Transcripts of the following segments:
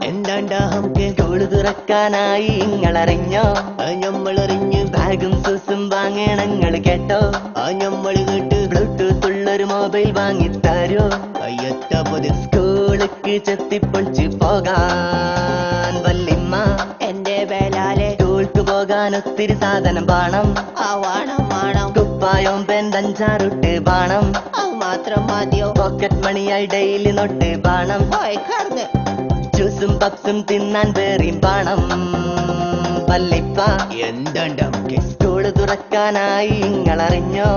എന്താണ്ടാ നമുക്ക് സ്കൂള് തുറക്കാനായി ഇങ്ങളറിഞ്ഞോ? ഞമ്മളറിഞ്ഞ് ബാഗും സൂസും വാങ്ങണങ്ങൾ കേട്ടോ? ഞമ്മള് കേട്ട് ബ്ലൂടൂത്ത് ഉള്ളൊരു മൊബൈൽ വാങ്ങിത്തരോ? അയ്യത്തപ്പത് സ്കൂളിക്ക് ചെത്തിപ്പൊളിച്ച് പോകാൻ വല്ലിമ്മ എന്റെ വേലാലെ സ്കൂൾക്ക് പോകാൻ ഒത്തിരി സാധനം വേണം. വേണം കുപ്പായം പെന്തഞ്ചാറുട്ട് വേണം. മാത്രം മതിയോ? പോക്കറ്റ് മണിയായി ഡെയിലി നോട്ട് വേണം. ജ്യൂസും പപ്സും തിന്നാൻ വേറെയും വേണം. വല്ലിപ്പ എന്താണ്ട് നമുക്ക് സ്കൂള് തുറക്കാനായി ഇങ്ങളറിഞ്ഞോ?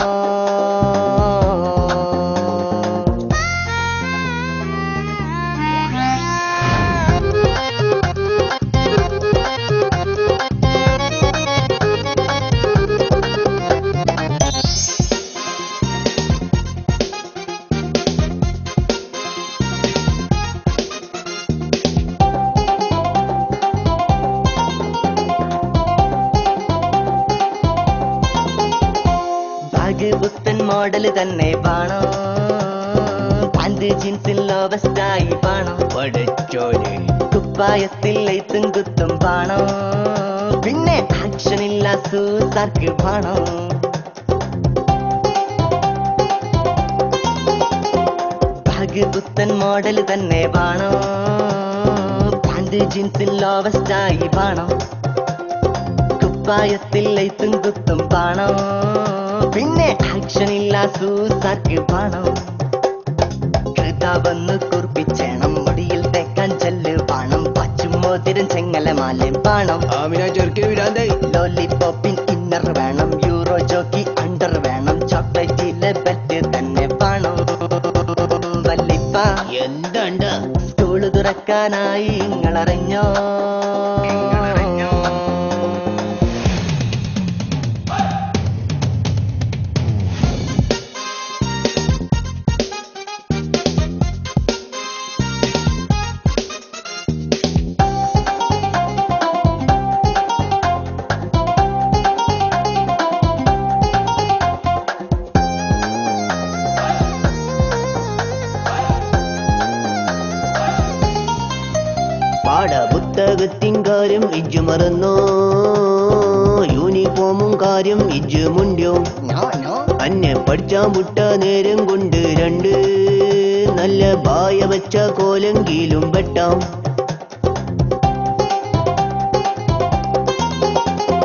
പുത്തൻ മോഡല് തന്നെ വേണം. പാന്റ് ജീൻസിൽ ലോവസ്റ്റായി വേണം. പഠിച്ചോനെ കുപ്പായത്തിൽ ലൈത്തും കുത്തും വേണം. പിന്നെ ആക്ഷനില്ല സൂസാർക്ക് വേണം. ബാഗ് പുത്തൻ മോഡല് തന്നെ വേണം. പാന്റ് ജീൻസിൽ ലോവസ്റ്റായി വേണം. കുപ്പായത്തിൽ ലൈത്തും കുത്തും വേണം. പിന്നെ ആക്ഷനില്ല സൂസാർക്ക് വേണം. കൃതാവെന്ന് കുറിപ്പിച്ചേണം. മുടിയിൽ തേക്കാൻ ചെല്ല് വേണം. പച്ചും മോതിരം ചെങ്ങലമാലയും വേണം. ലോലിപോപ്പിൻ ഇന്നർ വേണം. യൂറോ ജോക്കി അണ്ടർ വേണം. ചോക്ലേറ്റിലെ ബെറ്റ് തന്നെ വേണം. വല്ലിപ്പ എന്തുണ്ട് സ്കൂള് തുറക്കാനായി ഇങ്ങളറിഞ്ഞോ? പാഠപുസ്തകത്തിൻ കാര്യം ഇജ്ജ് മറന്നോ? യൂണിഫോമും കാര്യം ഇജ്ജ് മുണ്ടിയോ? അന്നെ പഠിച്ചാൻ വിട്ട നേരം കൊണ്ട് രണ്ട് നല്ല ബായ വെച്ച കോലെങ്കിലും വെട്ടാം.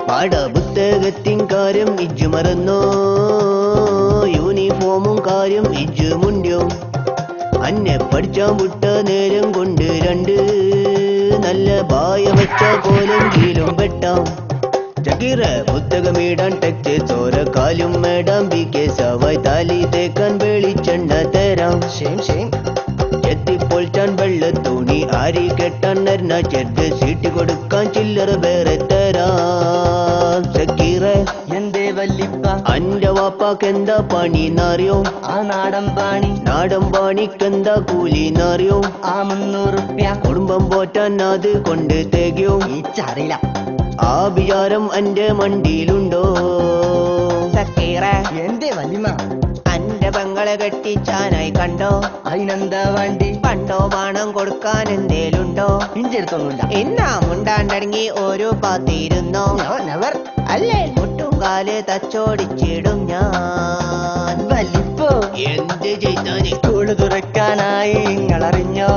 പാഠപുസ്തകത്തിൻ കാര്യം ഇജ്ജ് മറന്നോ? യൂണിഫോമും കാര്യം ഇജ്ജ് മുണ്ടിയോ? അന്നെ പഠിച്ചാൻ വിട്ട നേരം കൊണ്ട് രണ്ട് നല്ല ബായ വെച്ച കോലെങ്കിലും വെട്ടാം. ചക്കീറ പുസ്തകമിടാൻ ടെക്സ്റ്റ് ചോര കാലും മേടാം. ബി കെ സവായ് താലി തേക്കാൻ വെളിച്ചെണ്ണ തരാം. എത്തിപ്പൊളിച്ചാൻ വെള്ള തുണി ആരി കെട്ടാൻ നരന ചെറുത് സീറ്റ് കൊടുക്കാൻ ചില്ലറ വേറെ തരാം. ചക്കീറ എന്തേ വല്ലിപ്പ അന്റെ വാപ്പാക്കെന്താ പണിന്നറിയോ? ആ നാടൻ പാണിക്കെന്താ കൂലിന്നറിയോ? ആ 300 റുപ്യ കുടുംബം പോറ്റാൻ അത് കൊണ്ട് തികയോ? അറിയില്ല. ആ വിചാരം എന്റെ മണ്ടിയിലുണ്ടോ? എന്തേ വല്ലിമ അന്റെ പെങ്ങളെ കെട്ടിച്ചാനായി കണ്ടോ? അതിനെന്താ വേണ്ടി? പണ്ടോ പണം കൊടുക്കാൻ എന്തേലുണ്ടോ? ഇഞ്ചെടുത്തൊന്നുമില്ല. എന്നാ മുണ്ടാണ്ടടങ്ങി ഓരോ പാത്തിരുന്നോ? അല്ലേ മുട്ടും കാല് തച്ചോടിച്ചിടും ഞാൻ. വല്ലിപ്പോ എന്ത് ചെയ്താന് സ്കൂള് തുറക്കാനായി ഇങ്ങളറിഞ്ഞോ?